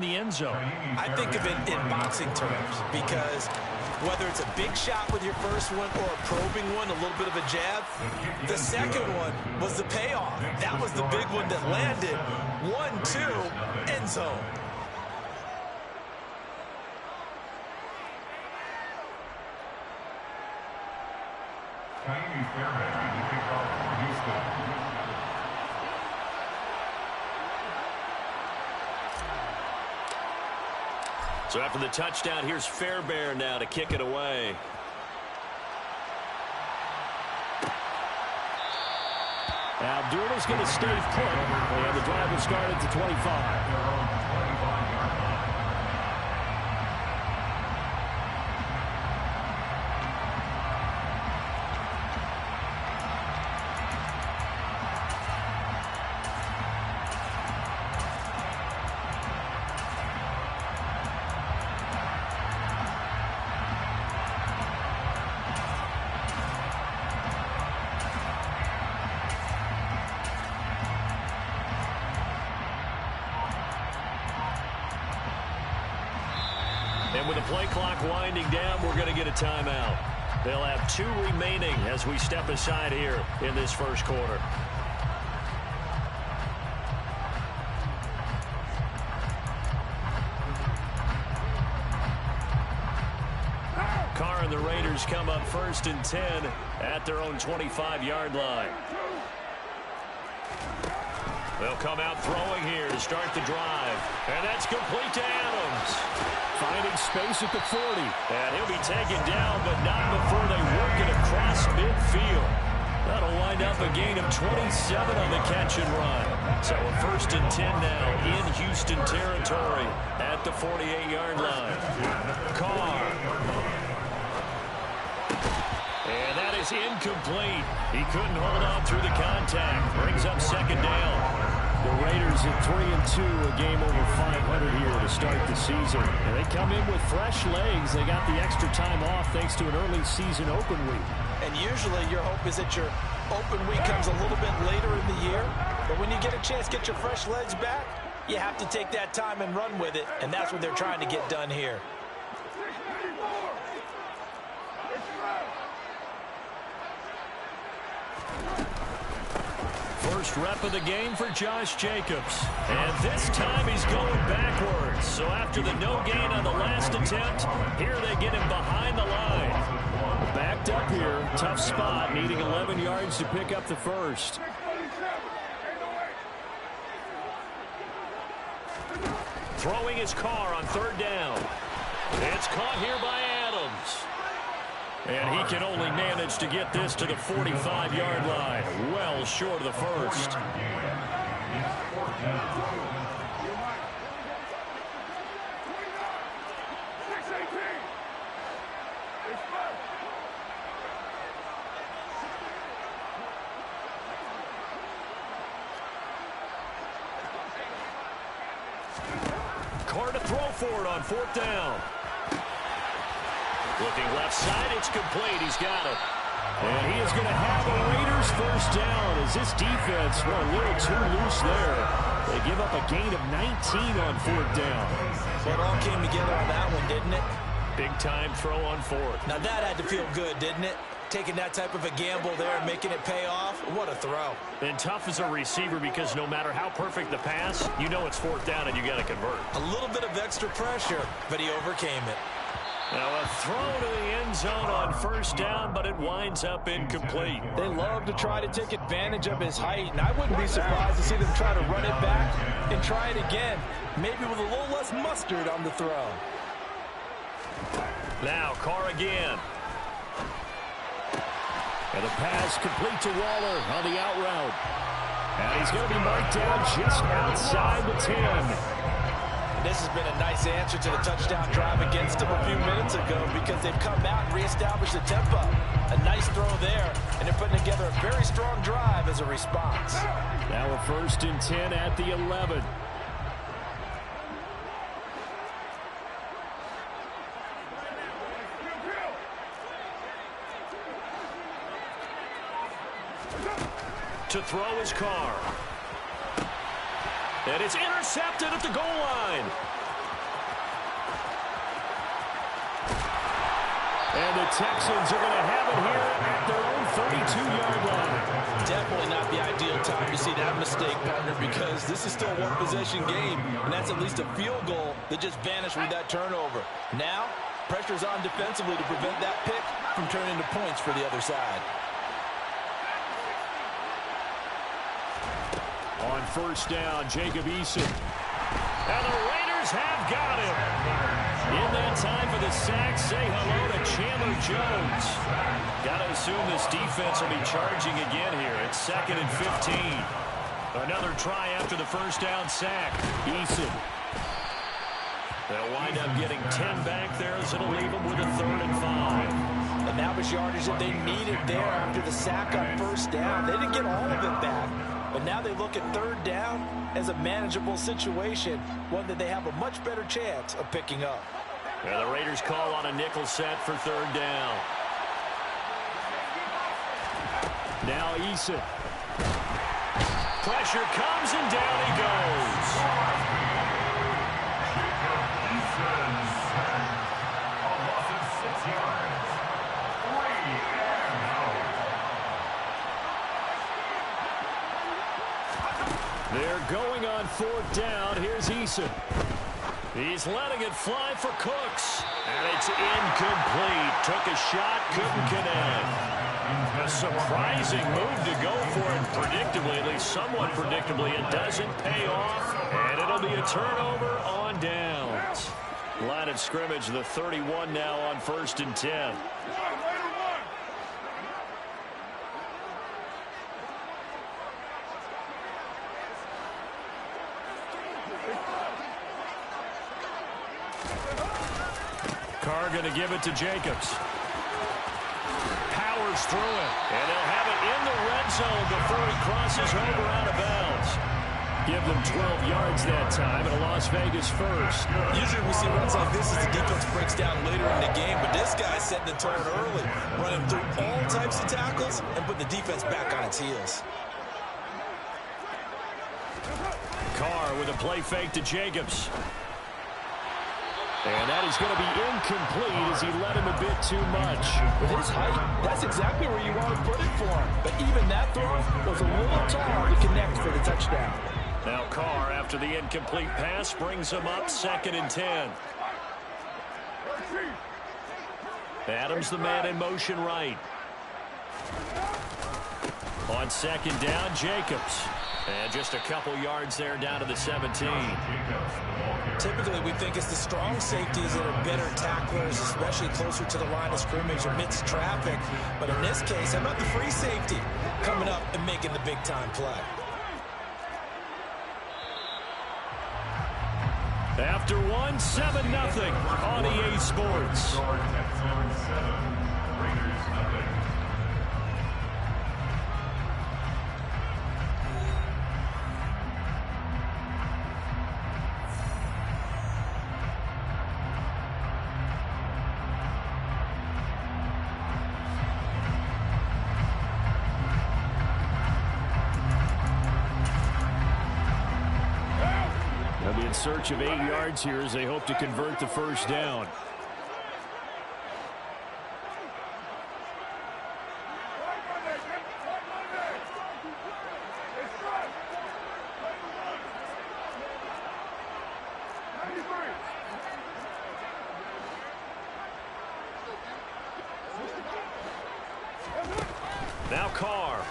the end zone. I think of it in boxing terms because whether it's a big shot with your first one or a probing one, a little bit of a jab, the second one was the payoff. That was the big one that landed. 1-2, end zone. So after the touchdown, here's Fairbairn now to kick it away. Abdulah's going to stay put, and the drive will start at the 25. And with the play clock winding down, we're going to get a timeout. They'll have 2 remaining as we step aside here in this first quarter. Carr and the Raiders come up 1st and 10 at their own 25-yard line. They'll come out throwing here to start the drive. And that's complete to Adams. Finding space at the 40. And he'll be taken down, but not before they work it across midfield. That'll wind up a gain of 27 on the catch and run. So a 1st and 10 now in Houston territory at the 48-yard line. Carr. And that is incomplete. He couldn't hold on through the contact. Brings up 2nd down. The Raiders at 3-2, a game over 500 here to start the season. And they come in with fresh legs. They got the extra time off thanks to an early season open week. And usually your hope is that your open week comes a little bit later in the year. But when you get a chance to get your fresh legs back, you have to take that time and run with it. And that's what they're trying to get done here. First rep of the game for Josh Jacobs. And this time he's going backwards. So after the no gain on the last attempt, here they get him behind the line. Backed up here. Tough spot, needing 11 yards to pick up the first. Throwing his Carr on 3rd down. It's caught here by Adams. And he can only manage to get this to the 45-yard line. Well short of the first. Carr to throw for it on 4th down. Looking left side, it's complete. He's got it. And he is going to have a Raiders 1st down as this defense went a little too loose there. They give up a gain of 19 on 4th down. Well, it all came together on that one, didn't it? Big time throw on 4th. Now that had to feel good, didn't it? Taking that type of a gamble there and making it pay off. What a throw. And tough as a receiver because no matter how perfect the pass, you know it's 4th down and you got to convert. A little bit of extra pressure, but he overcame it. Now a throw to the end zone on 1st down, but it winds up incomplete. They love to try to take advantage of his height, and I wouldn't be surprised to see them try to run it back and try it again, maybe with a little less mustard on the throw. Now Carr again. And the pass complete to Waller on the out route. And he's going to be marked down just outside the 10. This has been a nice answer to the touchdown drive against them a few minutes ago because they've come out and reestablished the tempo. A nice throw there, and they're putting together a very strong drive as a response. Now a 1st and 10 at the 11. To throw his Carr. And it's intercepted at the goal line. Texans are going to have it here at their own 32-yard line. Definitely not the ideal time to see that mistake, partner, because this is still a one-possession game, and that's at least a field goal that just vanished with that turnover. Now, pressure's on defensively to prevent that pick from turning into points for the other side. On first down, Jacob Eason. And the Raiders have got him. In that time for the sack, say hello to Chandler Jones. Got to assume this defense will be charging again here. It's 2nd and 15. Another try after the first down sack. Eason. They'll wind up getting 10 back there, as it'll leave them with a 3rd and 5. And that was yardage that they needed there after the sack on first down. They didn't get all of it back. But now they look at 3rd down as a manageable situation, one that they have a much better chance of picking up. And the Raiders call on a nickel set for 3rd down. Now Eason. Pressure comes and down he goes. They're going on 4th down. Here's Eason. He's letting it fly for Cooks. And it's incomplete. Took a shot, couldn't connect. A surprising move to go for it predictably, at least somewhat predictably. It doesn't pay off, and it'll be a turnover on downs. Line of scrimmage, the 31 now on 1st and 10. Carr going to give it to Jacobs. Powers through it. And they'll have it in the red zone before he crosses over out of bounds. Give them 12 yards that time, and a Las Vegas first. Usually we see runs like this as the defense breaks down later in the game, but this guy's setting the tone early, running through all types of tackles and putting the defense back on its heels. Carr with a play fake to Jacobs. And that is going to be incomplete as he led him a bit too much. With his height, that's exactly where you want to put it for him. But even that throw was a little tall to connect for the touchdown. Now Carr, after the incomplete pass, brings him up 2nd and 10. Adams the man in motion right. On 2nd down, Jacobs. And just a couple yards there down to the 17. Typically, we think it's the strong safeties that are better tacklers, especially closer to the line of scrimmage amidst traffic. But in this case, how about the free safety coming up and making the big-time play? After 7-0 on EA Sports. In search of 8 yards here as they hope to convert the first down. Now Carr.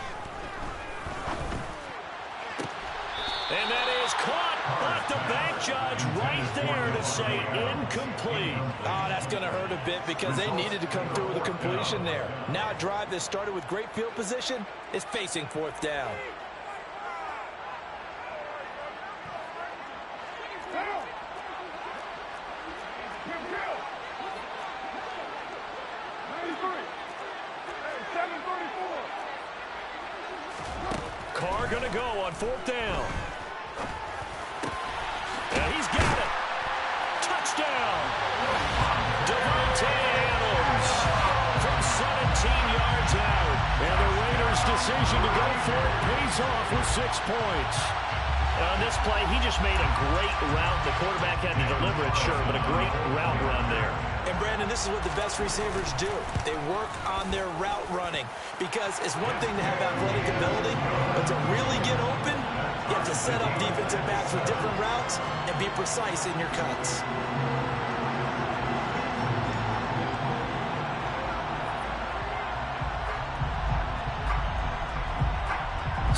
And that is caught. But the bank judge right there to say incomplete. Oh, that's going to hurt a bit because they needed to come through with a completion there. Now a drive that started with great field position is facing 4th down. Carr going to go on 4th down. And he's got it. Touchdown. Davante Adams from 17 yards out. And the Raiders' decision to go for it pays off with 6 points. On this play, he just made a great route. The quarterback had to deliver it, sure, but a great route run there. And Brandon, Brandon, this is what the best receivers do. They work on their route running because it's one thing to have athletic ability, but to really get open, you have to set up defensive backs with different routes and be precise in your cuts.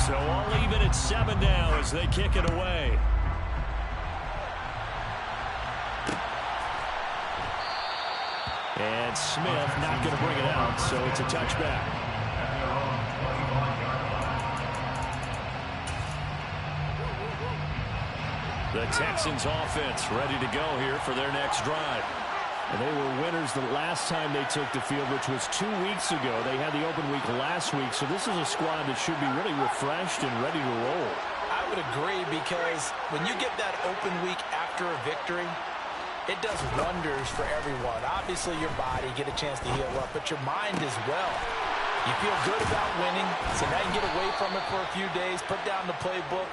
So all even at 7 now as they kick it away. And Smith not going to bring it out, so it's a touchback. The Texans offense ready to go here for their next drive. And they were winners the last time they took the field, which was 2 weeks ago. They had the open week last week, so this is a squad that should be really refreshed and ready to roll. I would agree because when you get that open week after a victory, it does wonders for everyone. Obviously, your body, get a chance to heal up, but your mind as well. You feel good about winning, so now you can get away from it for a few days, put down the playbook,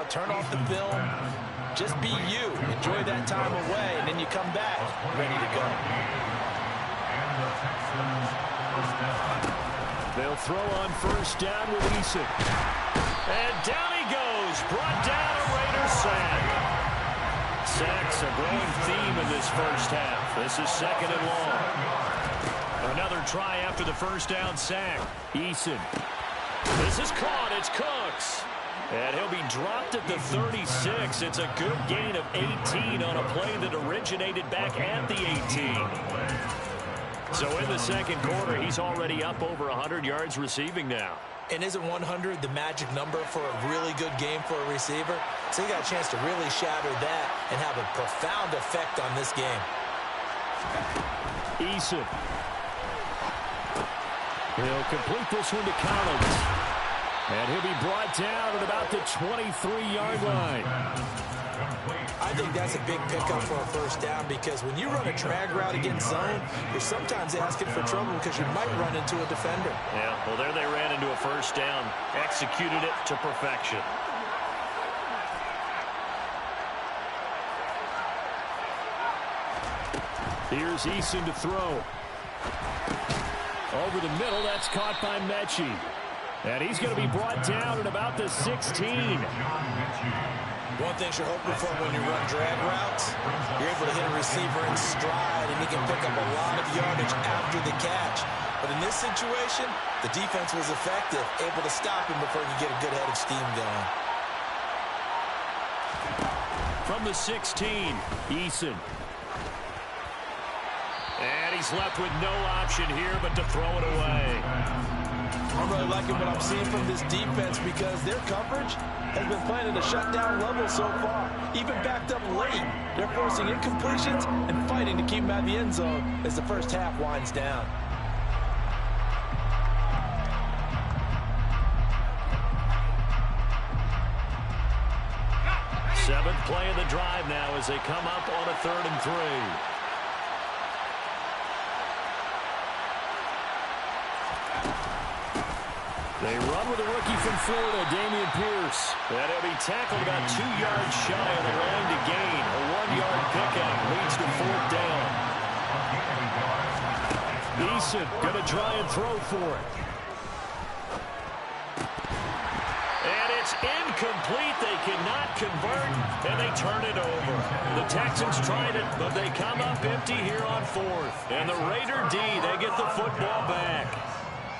turn off the film. Just be you. Enjoy that time away, and then you come back ready to go. They'll throw on first down with Eason. And down he goes. Brought down a Raiders sack. Sacks a growing theme in this first half. This is 2nd and long. Another try after the first down sack. Eason. This is caught. It's Cooks. And he'll be dropped at the 36. It's a good gain of 18 on a play that originated back at the 18. So in the second quarter, he's already up over 100 yards receiving now. And isn't 100 the magic number for a really good game for a receiver? So he got a chance to really shatter that and have a profound effect on this game. Eason. He'll complete this one to Collins. And he'll be brought down at about the 23-yard line. I think that's a big pickup for a first down because when you run a drag route against zone, you're sometimes asking for trouble because you might run into a defender. Yeah, well, there they ran into a first down. Executed it to perfection. Here's Eason to throw. Over the middle, that's caught by Mechie. And he's going to be brought down at about the 16. One thing you're hoping for when you run drag routes, you're able to hit a receiver in stride, and he can pick up a lot of yardage after the catch. But in this situation, the defense was effective, able to stop him before he could get a good head of steam going. From the 16, Eason. And he's left with no option here but to throw it away. I'm really liking what I'm seeing from this defense because their coverage has been playing at a shutdown level so far. Even backed up late, they're forcing incompletions and fighting to keep them out of the end zone as the first half winds down. Seventh play of the drive now as they come up on a 3rd and 3. They run with a rookie from Florida, Dameon Pierce. And he'll be tackled about 2 yards shy of the line to gain. A 1-yard pickup leads to 4th down. Eason going to try and throw for it. And it's incomplete. They cannot convert, and they turn it over. The Texans tried it, but they come up empty here on 4th. And the Raider D, they get the football back.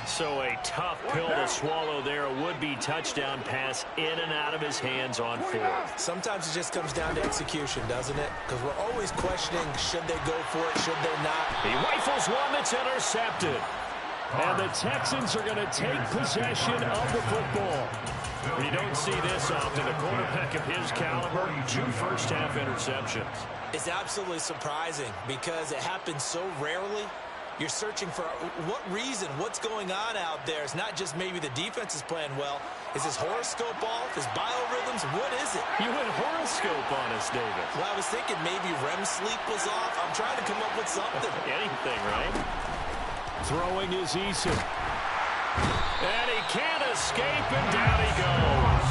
So a tough pill to swallow there. A would-be touchdown pass in and out of his hands on 4th. Sometimes it just comes down to execution, doesn't it? Because we're always questioning, should they go for it, should they not? He rifles one that's intercepted. And the Texans are going to take possession of the football. You don't see this often. A quarterback of his caliber, 2 first-half interceptions. It's absolutely surprising because it happens so rarely. You're searching for what reason, what's going on out there. It's not just maybe the defense is playing well. Is his horoscope off? His biorhythms? What is it? You went horoscope on us, David. Well, I was thinking maybe REM sleep was off. I'm trying to come up with something. Anything, right? Throwing is Eason. And he can't escape, and down he goes.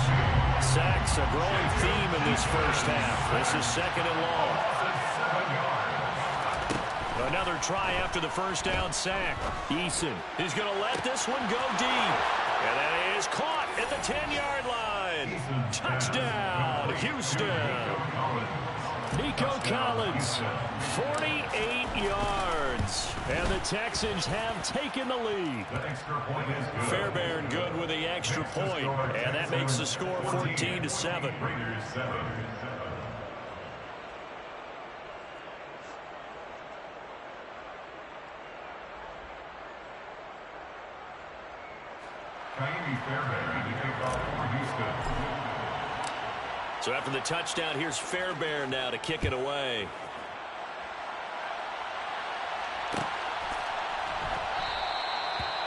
Sacks a growing theme in this first half. This is 2nd and long. Another try after the first down sack. Eason is going to let this one go deep. And that is caught at the 10-yard line. Touchdown, Houston. Nico Collins, 48 yards. And the Texans have taken the lead. Fairbairn good with the extra point. And that makes the score 14-7. So after the touchdown, here's Fairbairn now to kick it away.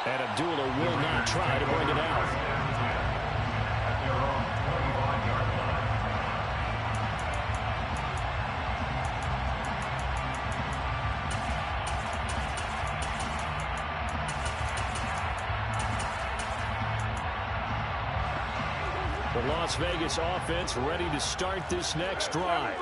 And Abdullah will not try to bring it out. The Las Vegas offense ready to start this next drive.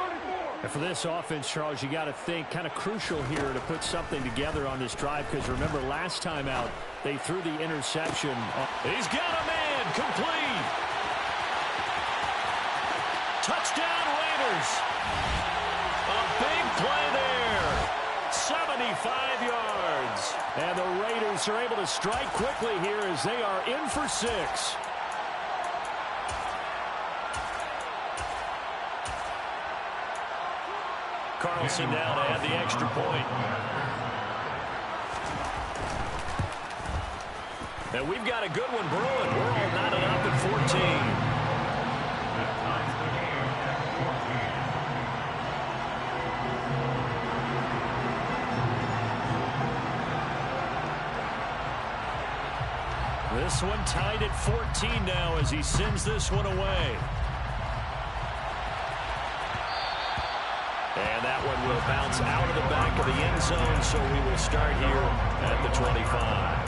And for this offense, Charles, you got to think kind of crucial here to put something together on this drive, because remember last time out they threw the interception. He's got a man complete. Touchdown Raiders. A big play there. 75 yards. And the Raiders are able to strike quickly here as they are in for 6. Carlson now to add the extra point. And we've got a good one brewing. We're all knotted up at 14. This one tied at 14 now as he sends this one away. And that one will bounce out of the back of the end zone, so we will start here at the 25.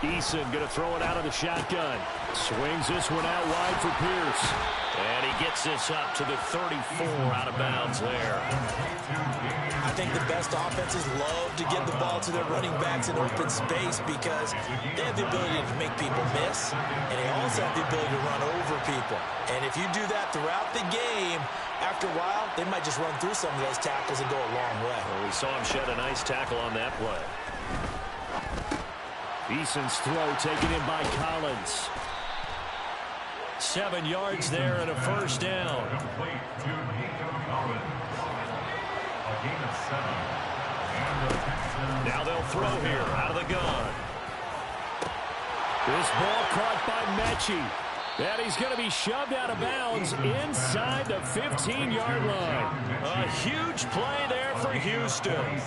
Eason going to throw it out of the shotgun. Swings this one out wide for Pierce. And he gets this up to the 34 out of bounds there. I think the best offenses love to get the ball to their running backs in open space because they have the ability to make people miss, and they also have the ability to run over people. And if you do that throughout the game, after a while, they might just run through some of those tackles and go a long way. Well, we saw him shed a nice tackle on that play. Eason's throw taken in by Collins. 7 yards there and a first down. Now they'll throw here out of the gun. This ball caught by Mechie. And he's going to be shoved out of bounds inside the 15-yard line. A huge play there for Houston.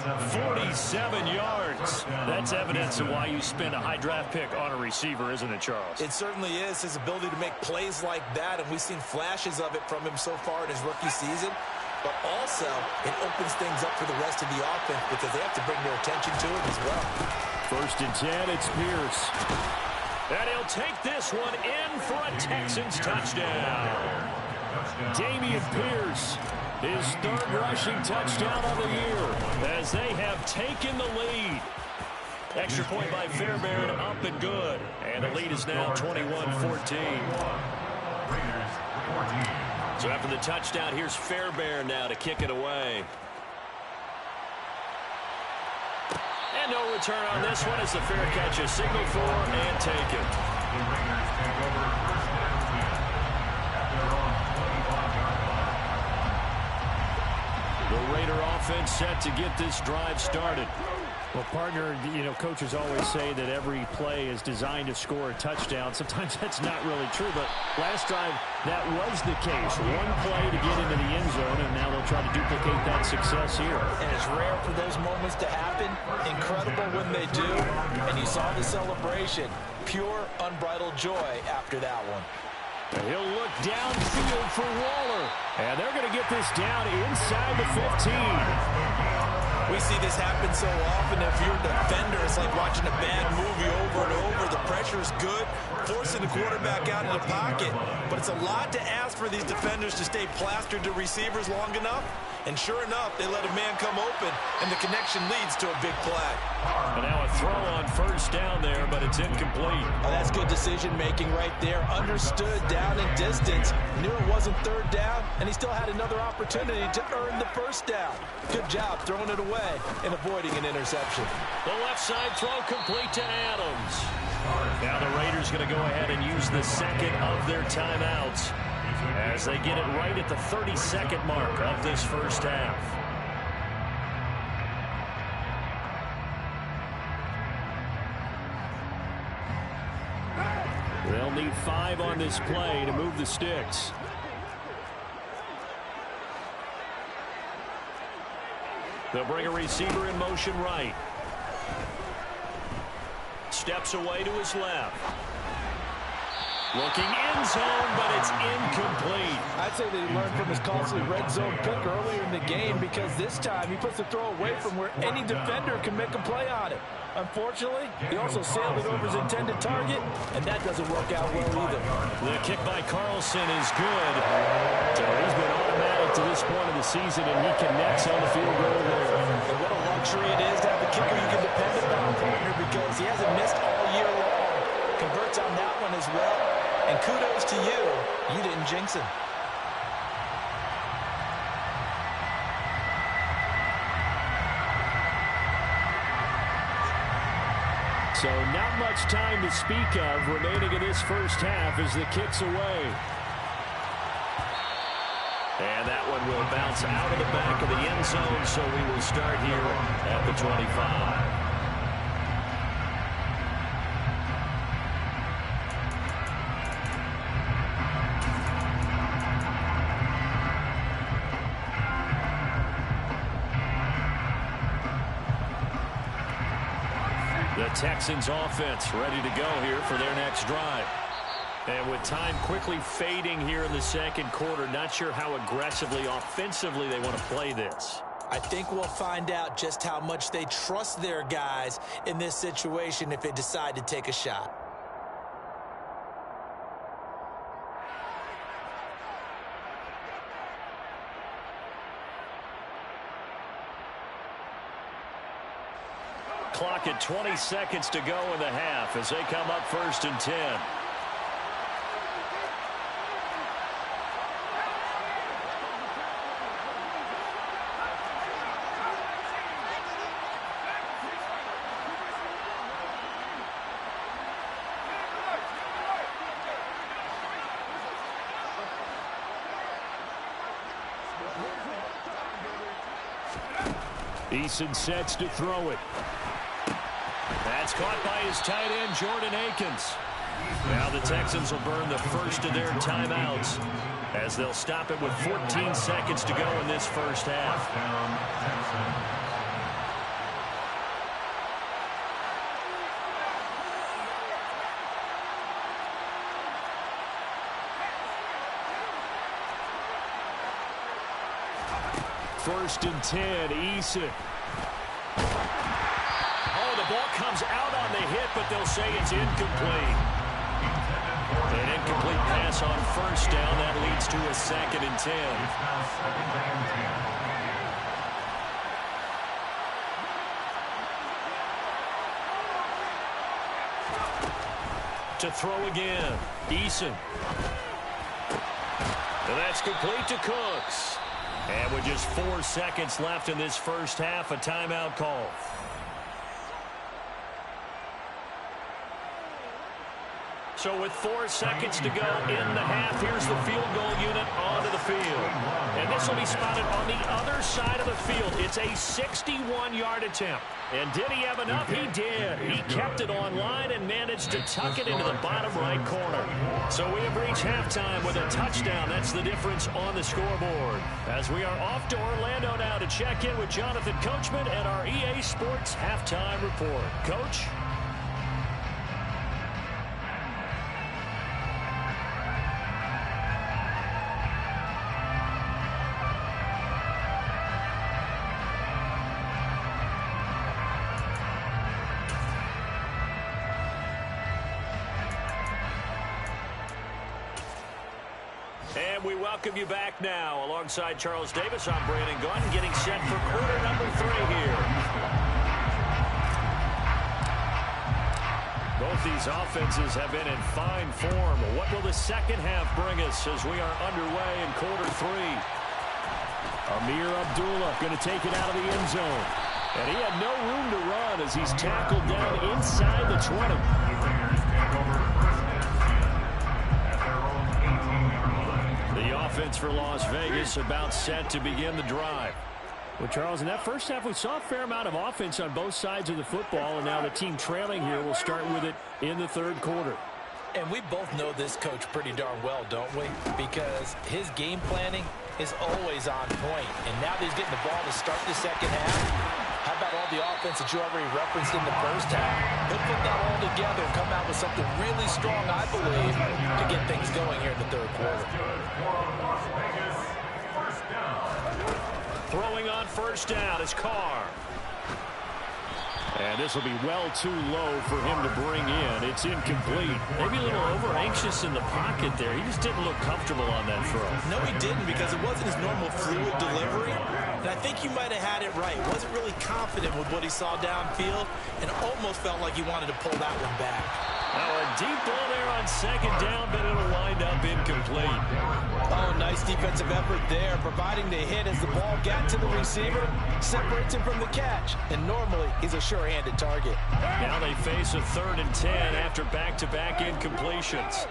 47 yards. That's evidence of why you spend a high draft pick on a receiver, isn't it, Charles? It certainly is. His ability to make plays like that, and we've seen flashes of it from him so far in his rookie season. But also, it opens things up for the rest of the offense because they have to bring their attention to it as well. 1st and 10, it's Pierce. And he'll take this one in for a Texans touchdown. Dameon Pierce, his 3rd rushing touchdown of the year as they have taken the lead. Extra point by Fairbairn, up and good. And the lead is now 21-14. So after the touchdown, here's Fairbairn now to kick it away. And no return on this one as the fair catch is signaled for and taken. The Raider offense set to get this drive started. Well, partner, you know, coaches always say that every play is designed to score a touchdown. Sometimes that's not really true, but last drive, that was the case. One play to get into the end zone, and now they'll try try to duplicate that success here. And it's rare for those moments to happen. Incredible when they do. And you saw the celebration. Pure, unbridled joy after that one. He'll look downfield for Waller. And they're going to get this down inside the 15. We see this happen so often. If you're a defender, it's like watching a bad movie over and over. The pressure is good, forcing the quarterback out of the pocket. But it's a lot to ask for these defenders to stay plastered to receivers long enough. And sure enough, they let a man come open, and the connection leads to a big play. And now a throw on first down there, but it's incomplete. Oh, that's good decision-making right there. Understood down and distance. Knew it wasn't third down, and he still had another opportunity to earn the first down. Good job throwing it away and avoiding an interception. The left side throw complete to Adams. Now the Raiders going to go ahead and use the second of their timeouts as they get it right at the 30-second mark of this first half. They'll need 5 on this play to move the sticks. They'll bring a receiver in motion right. Steps away to his left. Looking end zone, but it's incomplete. I'd say that he learned from his costly red zone pick earlier in the game, because this time he puts the throw away from where any defender can make a play on it. Unfortunately, he also sailed it over his intended target, and that doesn't work out well either. The kick by Carlson is good. So he's been automatic to this point of the season, and he connects on the field goal there. And what a luxury it is to have a kicker you can depend upon, partner, because he hasn't missed all year long. Converts on that one as well. And kudos to you. You didn't jinx him. So not much time to speak of remaining in this first half as the kick's away. And that one will bounce out of the back of the end zone, so we will start here at the 25. The Texans offense ready to go here for their next drive. And with time quickly fading here in the second quarter, not sure how aggressively, offensively they want to play this. I think we'll find out just how much they trust their guys in this situation if they decide to take a shot. Clock at 20 seconds to go in the half as they come up 1st and 10. Eason sets to throw it. That's caught by his tight end, Jordan Akins. Now the Texans will burn the first of their timeouts as they'll stop it with 14 seconds to go in this first half. First and 10, Eason. Oh, the ball comes out on the hit, but they'll say it's incomplete. An incomplete pass on first down. That leads to a 2nd and 10. To throw again, Eason. And that's complete to Cooks. And with just 4 seconds left in this first half, a timeout call. So with 4 seconds to go in the half, here's the field goal unit onto the field. And this this will be spotted on the other side of the field. It's a 61-yard attempt. And did he have enough? He did. He kept it on line and managed to tuck it into the bottom right corner. So we have reached halftime with a touchdown. That's the difference on the scoreboard. As we are off to Orlando now to check in with Jonathan Coachman and our EA Sports Halftime Report. Coach? And we welcome you back now. Alongside Charles Davis, I'm Brandon Gunn, getting set for quarter number 3 here. Both these offenses have been in fine form. What will the second half bring us as we are underway in quarter 3? Amir Abdullah going to take it out of the end zone. And he had no room to run as he's tackled down inside the 20. The offense for Las Vegas about set to begin the drive. Well, Charles, in that first half, we saw a fair amount of offense on both sides of the football, and now the team trailing here will start with it in the third quarter. And we both know this coach pretty darn well, don't we? Because his game planning is always on point. And now that he's getting the ball to start the second half, how about all the offense that you already referenced in the first half? He'll put that all together and come out with something really strong, I believe, to get things going here in the third quarter. Throwing on first down is Carr. And this will be well too low for him to bring in. It's incomplete. Maybe a little over-anxious in the pocket there. He just didn't look comfortable on that throw. No, he didn't, because it wasn't his normal fluid delivery. And I think you might have had it right. Wasn't really confident with what he saw downfield and almost felt like he wanted to pull that one back. Now a deep ball there on second down, but it'll wind up incomplete. Oh, nice defensive effort there, providing the hit as the ball got to the receiver, separates him from the catch, and normally he's a sure-handed target. Now they face a 3rd and 10 after back-to-back incompletions.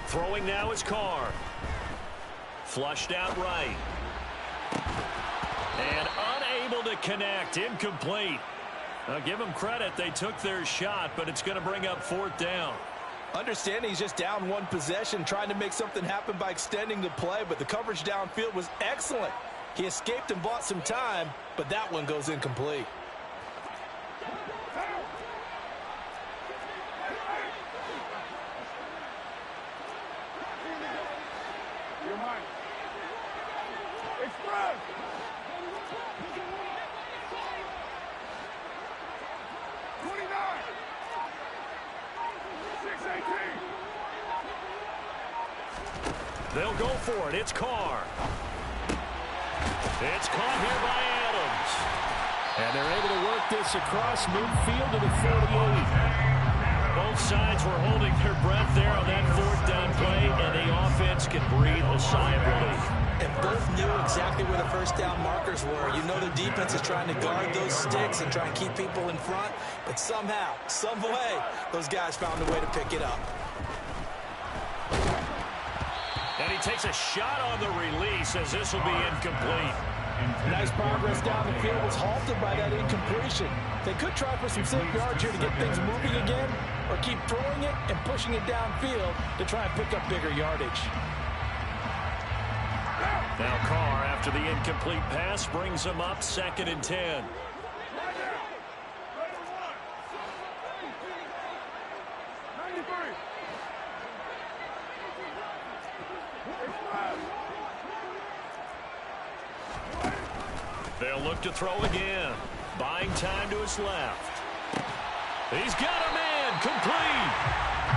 Throwing now is Carr. Flushed out right. And unable to connect. Incomplete. Now give them credit. They took their shot, but it's going to bring up 4th down. Understanding he's just down one possession, trying to make something happen by extending the play, but the coverage downfield was excellent. He escaped and bought some time, but that one goes incomplete. They'll go for it. It's Carr. It's caught here by Adams. And they're able to work this across midfield to the 48. Both sides were holding their breath there on that 4th down play, and the offense can breathe a sigh of relief. And both knew exactly where the first down markers were. You know the defense is trying to guard those sticks and try and keep people in front, but somehow, some way, those guys found a way to pick it up. And he takes a shot on the release as this will be incomplete. Nice progress down the field was halted by that incompletion. They could try for some safe yards here to get things moving again, or keep throwing it and pushing it downfield to try and pick up bigger yardage. Now Carr, after the incomplete pass, brings him up 2nd and 10. They'll look to throw again. Buying time to his left. He's got a man. Complete.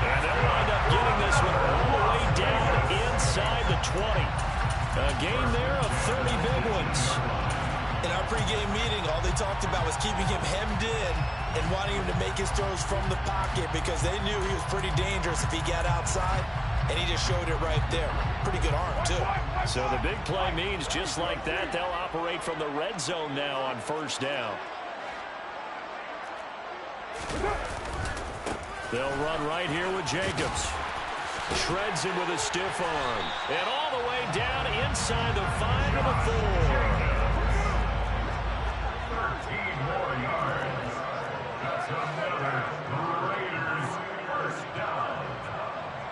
And they'll wind up getting this one all the way down inside the 20. A game there of 30 big ones. In our pregame meeting, all they talked about was keeping him hemmed in and wanting him to make his throws from the pocket because they knew he was pretty dangerous if he got outside, and he just showed it right there. Pretty good arm, too. So the big play means just like that, they'll operate from the red zone now on first down. They'll run right here with Jacobs. Shreds him with a stiff arm. And all the way down inside the 5 to the 4. 13 more yards. That's another Raiders first down.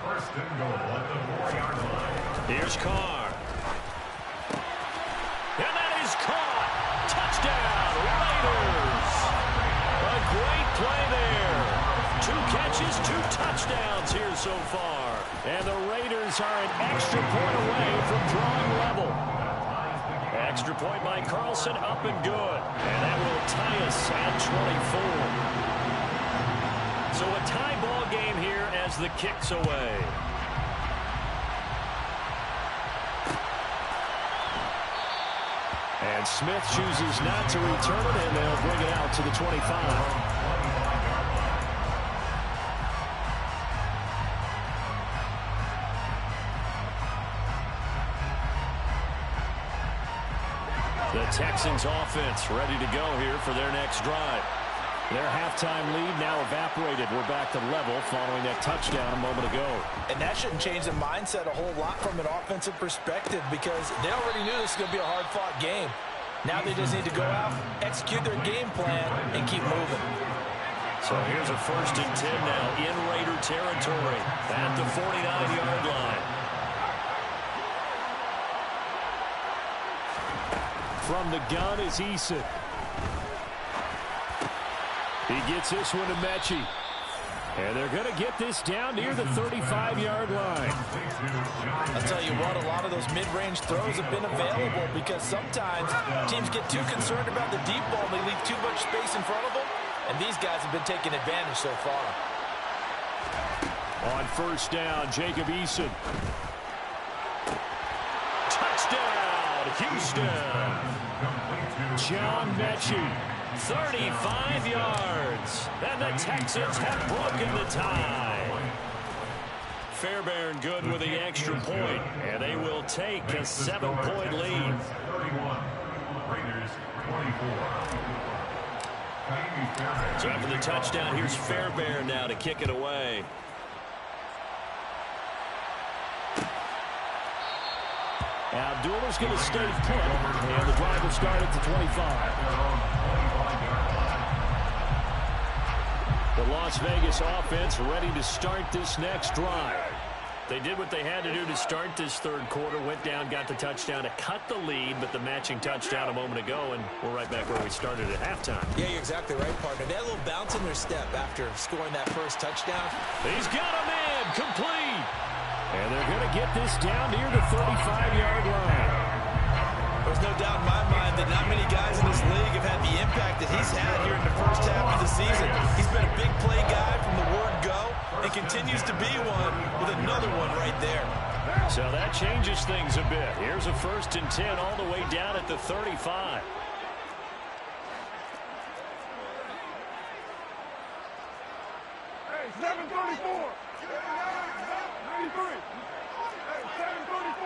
First and goal at the 4-yard line. Here's Carr. And that is caught. Touchdown, Raiders. A great play there. 2 catches, 2 touchdowns here so far. And the Raiders are an extra point away from drawing level. Extra point by Carlson, up and good. And that will tie us at 24. So a tie ball game here as the kick's away. And Smith chooses not to return it, and they'll bring it out to the 25. The Texans offense ready to go here for their next drive. Their halftime lead now evaporated. We're back to level following that touchdown a moment ago. And that shouldn't change the mindset a whole lot from an offensive perspective because they already knew this was going to be a hard-fought game. Now they just need to go out, execute their game plan, and keep moving. So here's a 1st and 10 now in Raider territory at the 49-yard line. From the gun is Eason. He gets this one to Mechie. And they're going to get this down near the 35-yard line. I'll tell you what, a lot of those mid-range throws have been available because sometimes teams get too concerned about the deep ball. They leave too much space in front of them, and these guys have been taking advantage so far. On first down, Jacob Eason. Touchdown, Houston. John Mechie. 35 yards. And the Texans have broken the tie. Fairbairn good with the extra point. And they will take a 7-point lead. 31. Raiders 24. So after the touchdown, here's Fairbairn now to kick it away. Abdullah's going to stay put, and the drive will start at the 25. The Las Vegas offense ready to start this next drive. They did what they had to do to start this third quarter, went down, got the touchdown to cut the lead, but the matching touchdown a moment ago, and we're right back where we started at halftime. Yeah, you're exactly right, partner. They had a little bounce in their step after scoring that first touchdown. He's got a man, complete. And they're going to get this down near the 35-yard line. There's no doubt in my mind that not many guys in this league have had the impact that he's had here in the first half of the season. He's been a big play guy from the word go and continues to be one with another one right there. So that changes things a bit. Here's a 1st and 10 all the way down at the 35. Hey, 734. 93. Hey, 734.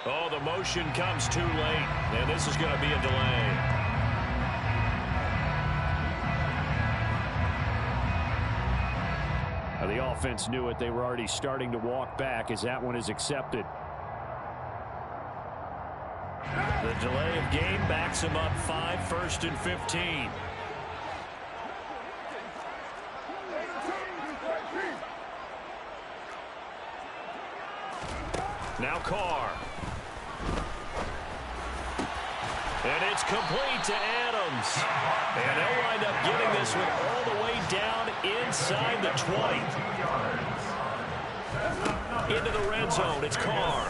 Oh, the motion comes too late, and this is going to be a delay. Now, the offense knew it. They were already starting to walk back as that one is accepted. The delay of game backs him up 5, 1st and 15. Now Carr. And it's complete to Adams. And they'll wind up getting this one all the way down inside the 20. Into the red zone, it's Carr.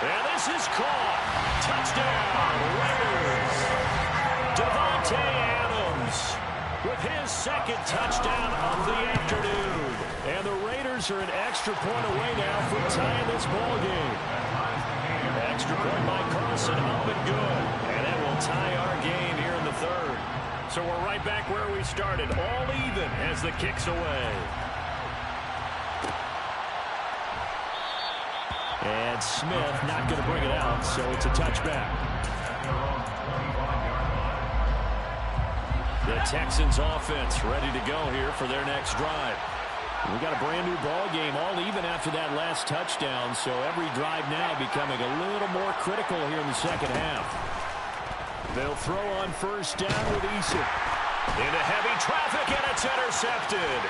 And this is caught. Touchdown, Raiders. Davante Adams with his 2nd touchdown of the afternoon. And the Raiders are an extra point away now from tying this ball game. Extra point by Carlson, up and good. And that will tie our game here in the 3rd. So we're right back where we started, all even as the kick's away. And Smith not going to bring it out, so it's a touchback. The Texans offense ready to go here for their next drive. We got a brand new ball game, all even after that last touchdown, so every drive now becoming a little more critical here in the second half. They'll throw on first down with Eason. Into heavy traffic, and it's intercepted.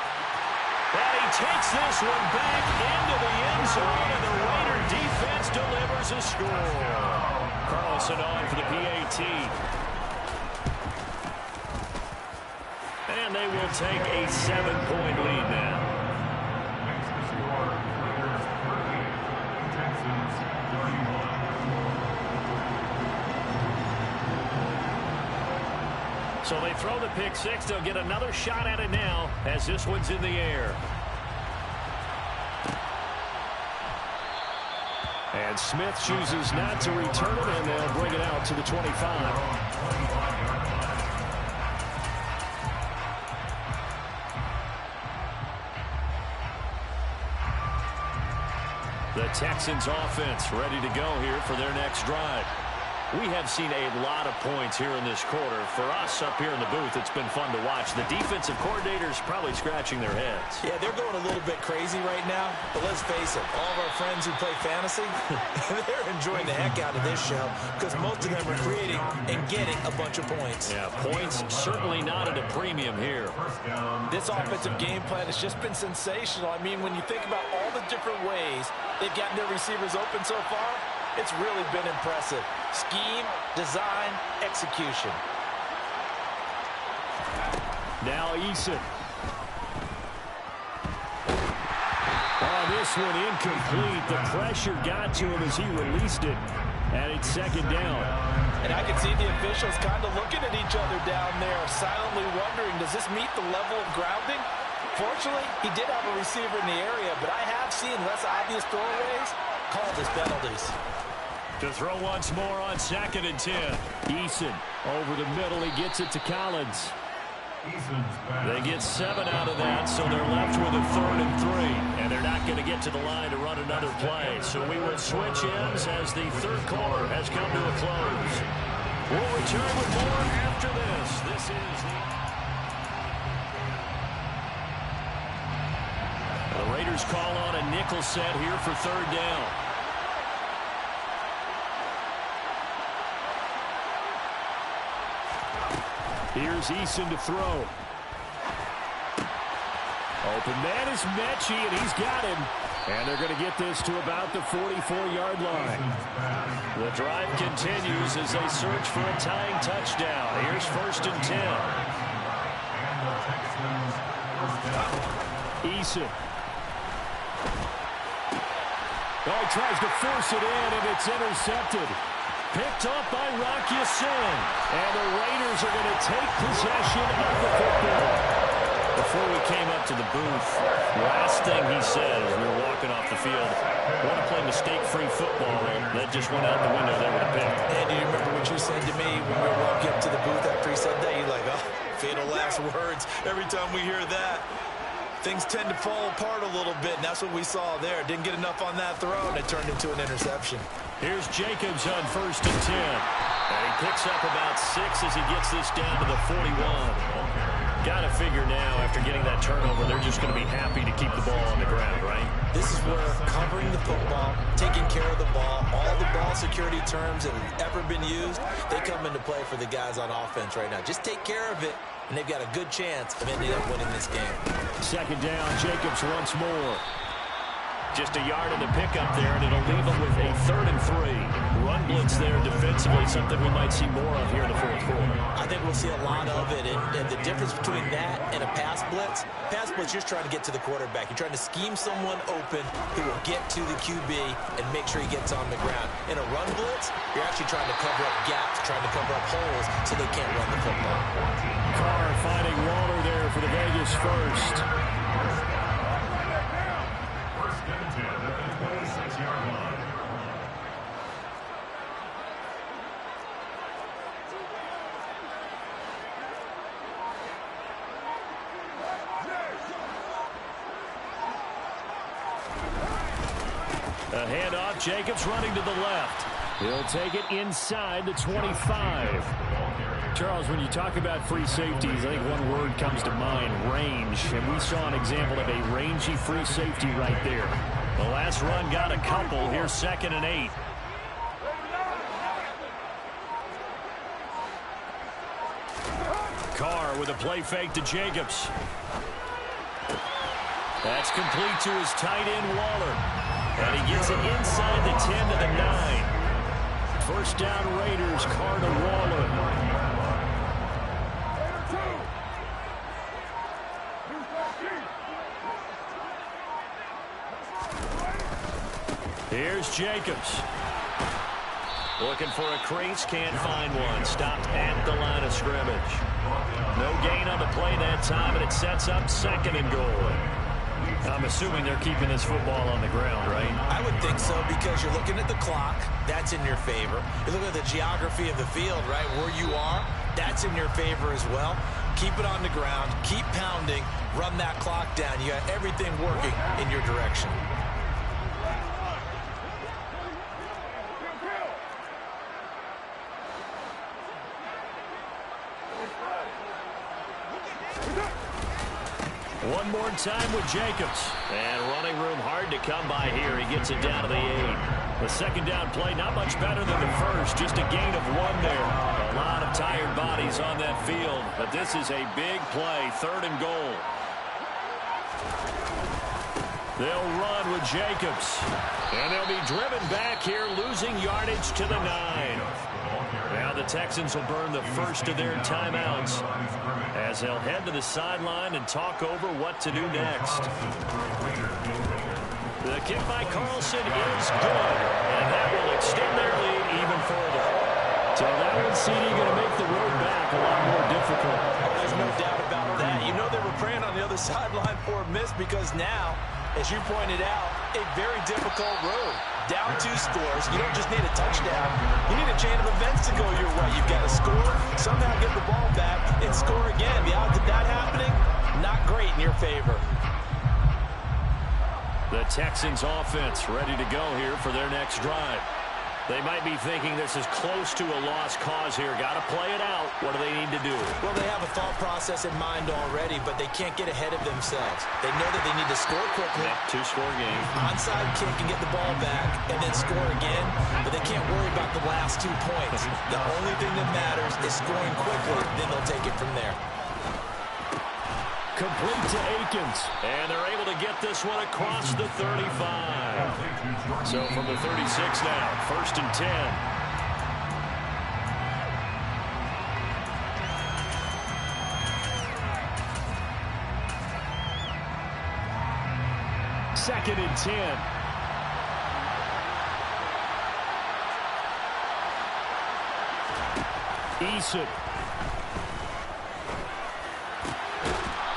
And he takes this one back into the end zone, and the Raider defense delivers a score. Carlson on for the PAT. And they will take a 7-point lead now. So they throw the pick six. They'll get another shot at it now as this one's in the air. And Smith chooses not to return it, and they'll bring it out to the 25. The Texans offense ready to go here for their next drive. We have seen a lot of points here in this quarter. For us up here in the booth, it's been fun to watch. The defensive coordinators probably scratching their heads. Yeah, they're going a little bit crazy right now. But let's face it, all of our friends who play fantasy, they're enjoying the heck out of this show because most of them are creating and getting a bunch of points. Yeah, points certainly not at a premium here. This offensive game plan has just been sensational. I mean, when you think about all the different ways they've gotten their receivers open so far, it's really been impressive. Scheme, design, execution. Now Eason. Oh, this one incomplete. The pressure got to him as he released it. And it's second down. And I can see the officials kind of looking at each other down there, silently wondering, does this meet the level of grounding? Fortunately, he did have a receiver in the area, but I have seen less obvious throwaways called as penalties. To throw once more on 2nd and 10. Eason over the middle. He gets it to Collins. They get 7 out of that, so they're left with a 3rd and 3. And they're not going to get to the line to run another play. So we will switch ends as the third quarter has come to a close. We'll return with more after this. This is the Raiders call on a nickel set here for 3rd down. Here's Eason to throw. Open man is Mechie, and he's got him. And they're going to get this to about the 44-yard line. The drive continues as they search for a tying touchdown. Here's 1st and 10. Eason. Oh, he tries to force it in, and it's intercepted. Picked off by Rock Ya-Sin. And the Raiders are going to take possession of the football. Before we came up to the booth, last thing he said as we were walking off the field, want to play mistake-free football, and that just went out the window there with a pick. And do you remember what you said to me when we were walking up to the booth after he said that? You're like, oh, fatal last words. Every time we hear that, things tend to fall apart a little bit, and that's what we saw there. Didn't get enough on that throw, and it turned into an interception. Here's Jacobs on 1st and 10. And he picks up about 6 as he gets this down to the 41. Got to figure now, after getting that turnover, they're just going to be happy to keep the ball on the ground, right? This is where covering the football, taking care of the ball, all the ball security terms that have ever been used, they come into play for the guys on offense right now. Just take care of it, and they've got a good chance of ending up winning this game. 2nd down, Jacobs once more. Just a yard in the pickup there, and it'll leave them with a 3rd and 3. Run blitz there defensively, something we might see more of here in the 4th quarter. I think we'll see a lot of it, and the difference between that and a pass blitz, you're just trying to get to the quarterback. You're trying to scheme someone open who will get to the QB and make sure he gets on the ground. In a run blitz, you're actually trying to cover up gaps, trying to cover up holes so they can't run the football. Carr finding Waller there for the Vegas first. A handoff. Jacobs running to the left. He'll take it inside the 25. Charles, when you talk about free safeties, I think one word comes to mind, range. And we saw an example of a rangy free safety right there. The last run got a couple. Here's 2nd and 8. Carr with a play fake to Jacobs. That's complete to his tight end, Waller. And he gets it inside the 10 to the 9. First down Raiders, Carr to Waller. Here's Jacobs. Looking for a crease, can't find one. Stopped at the line of scrimmage. No gain on the play that time, and it sets up 2nd and goal. I'm assuming they're keeping this football on the ground, right? I would think so, because you're looking at the clock. That's in your favor. You're looking at the geography of the field, right? Where you are, that's in your favor as well. Keep it on the ground. Keep pounding. Run that clock down. You got everything working in your direction. One more time with Jacobs. And running room hard to come by here. He gets it down to the 8. The 2nd down play, not much better than the first. Just a gain of 1 there. A lot of tired bodies on that field. But this is a big play. 3rd and goal. They'll run with Jacobs. And they'll be driven back here, losing yardage to the 9. Now the Texans will burn the first of their timeouts as they'll head to the sideline and talk over what to do next. The kick by Carlson is good, and that will extend their lead even further. So that one, CD, going to make the road back a lot more difficult. Oh, there's no doubt about that. You know they were praying on the other sideline for a miss, because now, as you pointed out, a very difficult road. Down 2 scores. You don't just need a touchdown. You need a chain of events to go your way. You've got to score, somehow get the ball back, and score again. The odds of that happening, not great in your favor. The Texans offense ready to go here for their next drive. They might be thinking this is close to a lost cause here. Got to play it out. What do they need to do? Well, they have a thought process in mind already, but they can't get ahead of themselves. They know that they need to score quickly. 2-score game. Onside kick and get the ball back, and then score again. But they can't worry about the last 2 points. The only thing that matters is scoring quickly. Then they'll take it from there. Complete to Akins. And they're able to get this one across the 35. So from the 36 now, 1st and 10. Second and 10. Eason.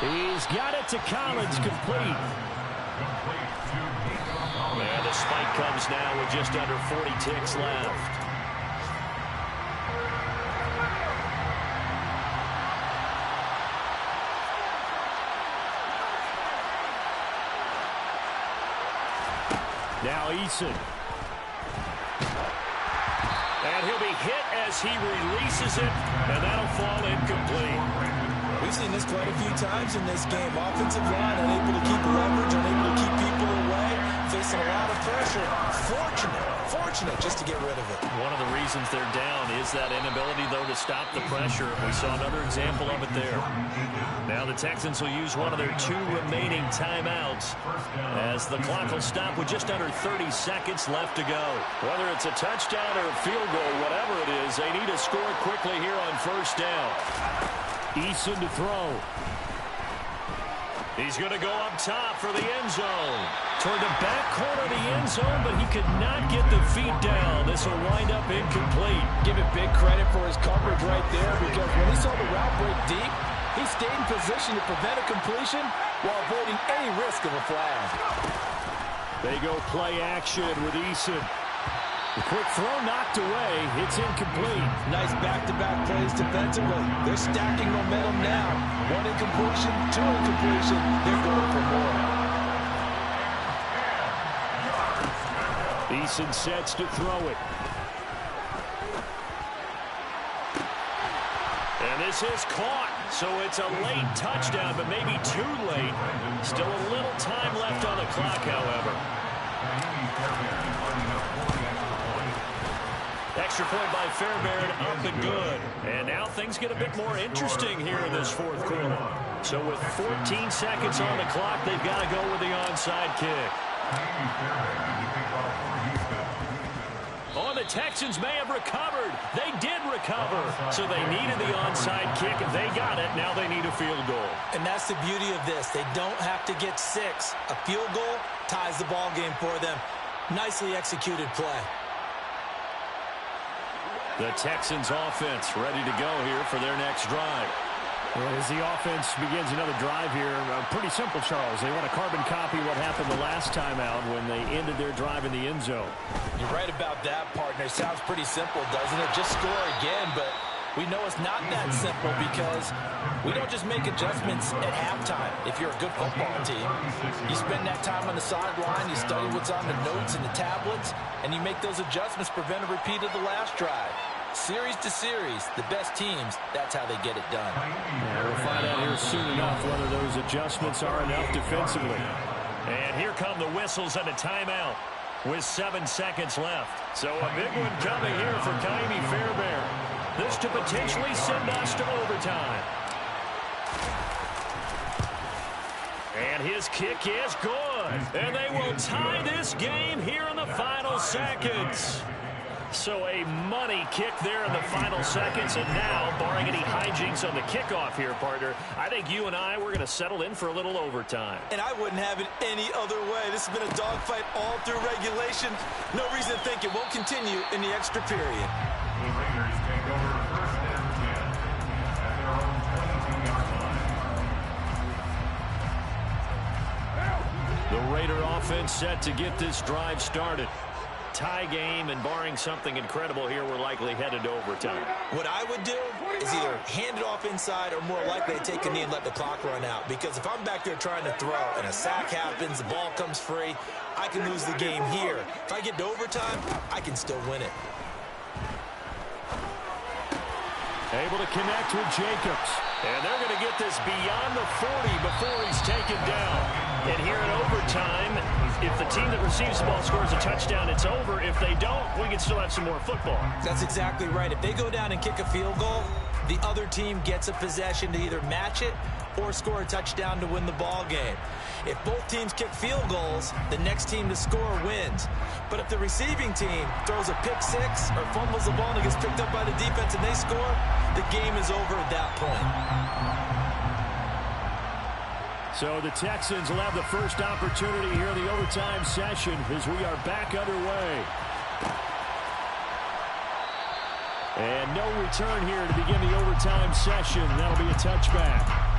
He's got it to Collins, complete. And the spike comes now with just under 40 ticks left. Now Eason. And he'll be hit as he releases it, and that'll fall incomplete. We've seen this quite a few times in this game. Offensive line unable to keep leverage, unable to keep people away, facing a lot of pressure. Fortunate just to get rid of it. One of the reasons they're down is that inability, though, to stop the pressure. We saw another example of it there. Now the Texans will use one of their 2 remaining timeouts as the clock will stop with just under 30 seconds left to go. Whether it's a touchdown or a field goal, whatever it is, they need to score quickly here on 1st down. Eason to throw. He's going to go up top for the end zone. Toward the back corner of the end zone, but he could not get the feet down. This will wind up incomplete. Give it big credit for his coverage right there, because when he saw the route break deep, he stayed in position to prevent a completion while avoiding any risk of a flag. They go play action with Eason. The quick throw knocked away. It's incomplete. Nice back-to-back plays defensively. They're stacking momentum now. 1 incompletion, 2 incompletion. They're going for more. Eason sets to throw it. And this is caught. So it's a late touchdown, but maybe too late. Still a little time left on the clock, however. Extra point by Fairbairn, up and good. And now things get a bit more interesting here in this fourth quarter. So with 14 seconds on the clock, they've got to go with the onside kick. Oh, the Texans may have recovered. They did recover. So they needed the onside kick. They got it. Now they need a field goal. And that's the beauty of this. They don't have to get 6. A field goal ties the ball game for them. Nicely executed play. The Texans offense ready to go here for their next drive. As the offense begins another drive here, pretty simple, Charles. They want to carbon copy what happened the last time out when they ended their drive in the end zone. You're right about that, partner. Sounds pretty simple, doesn't it? Just score again, but we know it's not that simple because we don't just make adjustments at halftime. If you're a good football team, you spend that time on the sideline, you study what's on the notes and the tablets, and you make those adjustments, prevent a repeat of the last drive. Series to series, the best teams, that's how they get it done. Yeah, we'll find out here soon enough whether those adjustments are enough defensively. And here come the whistles and a timeout with 7 seconds left. So a big one coming here for Ka'imi Fairbairn. This to potentially send us to overtime. And his kick is good. And they will tie this game here in the final seconds. So a money kick there in the final seconds. And now, barring any hijinks on the kickoff here, partner, I think you and I, we're going to settle in for a little overtime. And I wouldn't have it any other way. This has been a dogfight all through regulation. No reason to think it won't continue in the extra period. The Raiders take over first and 10 at their own 22-yard line. The Raider offense set to get this drive started. Tie game, and barring something incredible here, we're likely headed to overtime. What I would do is either hand it off inside or more likely to take a knee and let the clock run out. Because if I'm back there trying to throw and a sack happens, the ball comes free, I can lose the game here. If I get to overtime, I can still win it. Able to connect with Jacobs. And they're going to get this beyond the 40 before he's taken down. And here in overtime, if the team that receives the ball scores a touchdown, it's over. If they don't, we can still have some more football. That's exactly right. If they go down and kick a field goal, the other team gets a possession to either match it or score a touchdown to win the ball game. If both teams kick field goals, the next team to score wins. But if the receiving team throws a pick six or fumbles the ball and it gets picked up by the defense and they score, the game is over at that point. So the Texans will have the first opportunity here in the overtime session as we are back underway. And no return here to begin the overtime session. That'll be a touchback.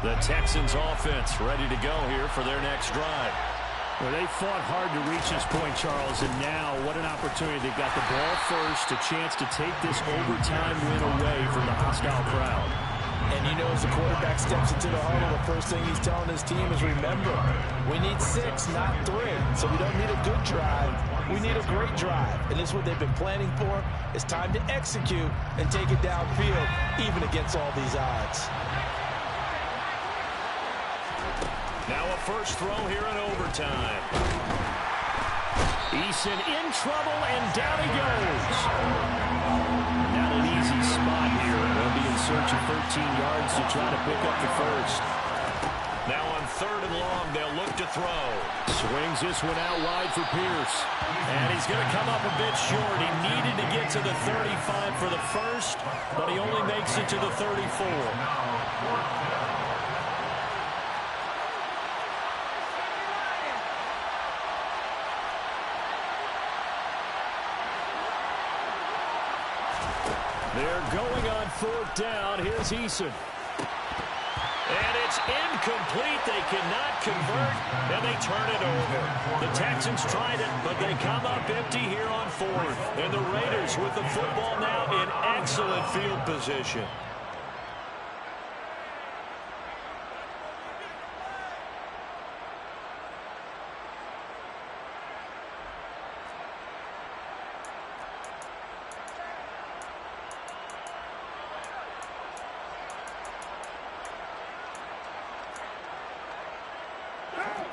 The Texans offense ready to go here for their next drive. Well, they fought hard to reach this point, Charles, and now what an opportunity. They've got the ball first, a chance to take this overtime win away from the hostile crowd. And you know, as the quarterback steps into the huddle, the first thing he's telling his team is, remember, we need 6, not 3. So we don't need a good drive. We need a great drive. And this is what they've been planning for. It's time to execute and take it downfield, even against all these odds. Now a first throw here in overtime. Eason in trouble, and down he goes. Not an easy spot here. They'll be in search of 13 yards to try to pick up the first. Now on 3rd and long, they'll look to throw. Swings this one out wide for Pierce. And he's going to come up a bit short. He needed to get to the 35 for the first, but he only makes it to the 34. They're going on 4th down. Here's Eason. And it's It's incomplete. They cannot convert, and they turn it over. The Texans tried it, but they come up empty here on fourth. And the Raiders with the football now in excellent field position.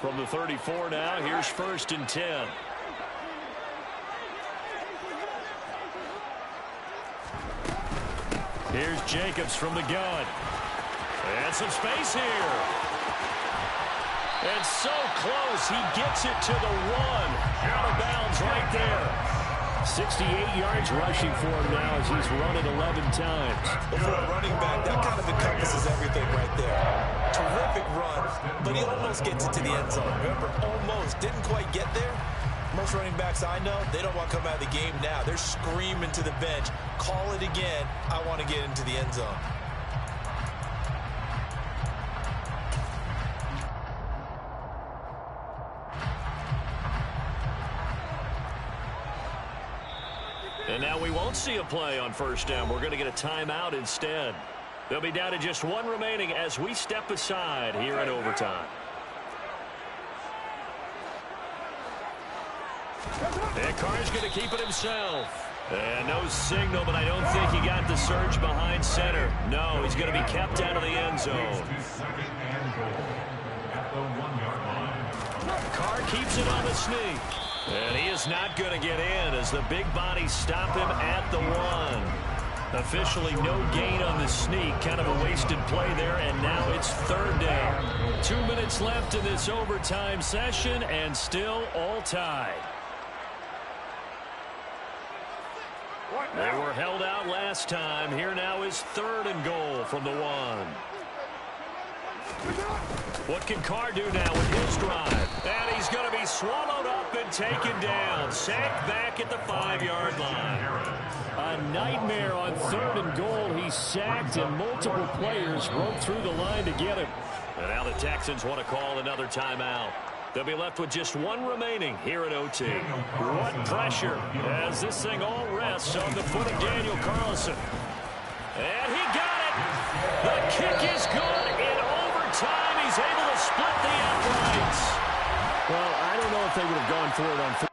From the 34 now, here's 1st and 10. Here's Jacobs from the gun. And some space here. And so close, he gets it to the 1. Out of bounds right there. 68 yards rushing for him now as he's run it 11 times. Well, for a running back, that kind of encompasses everything right there. Terrific run, but he almost gets it to the end zone. Remember, almost. Didn't quite get there. Most running backs I know, they don't want to come out of the game now. They're screaming to the bench, call it again. I want to get into the end zone. And now we won't see a play on 1st down. We're going to get a timeout instead. They'll be down to just 1 remaining as we step aside here in overtime. And Carr's going to keep it himself. And no signal, but I don't think he got the surge behind center. No, he's going to be kept out of the end zone. Carr keeps it on the sneak. And he is not going to get in as the big bodies stop him at the 1. Officially no gain on the sneak. Kind of a wasted play there, and now it's 3rd down. 2 minutes left in this overtime session, and still all tied. They were held out last time. Here now is 3rd and goal from the 1. What can Carr do now with his drive? And he's going to be swallowed up and taken down. Sacked back at the 5-yard line. A nightmare on 3rd and goal. He's sacked, and multiple players broke through the line to get him. And now the Texans want to call another timeout. They'll be left with just 1 remaining here at OT. What pressure as this thing all rests on the foot of Daniel Carlson. And he got it. The kick is good in overtime. He's able to split the uprights. Well, I don't know if they would have gone for it on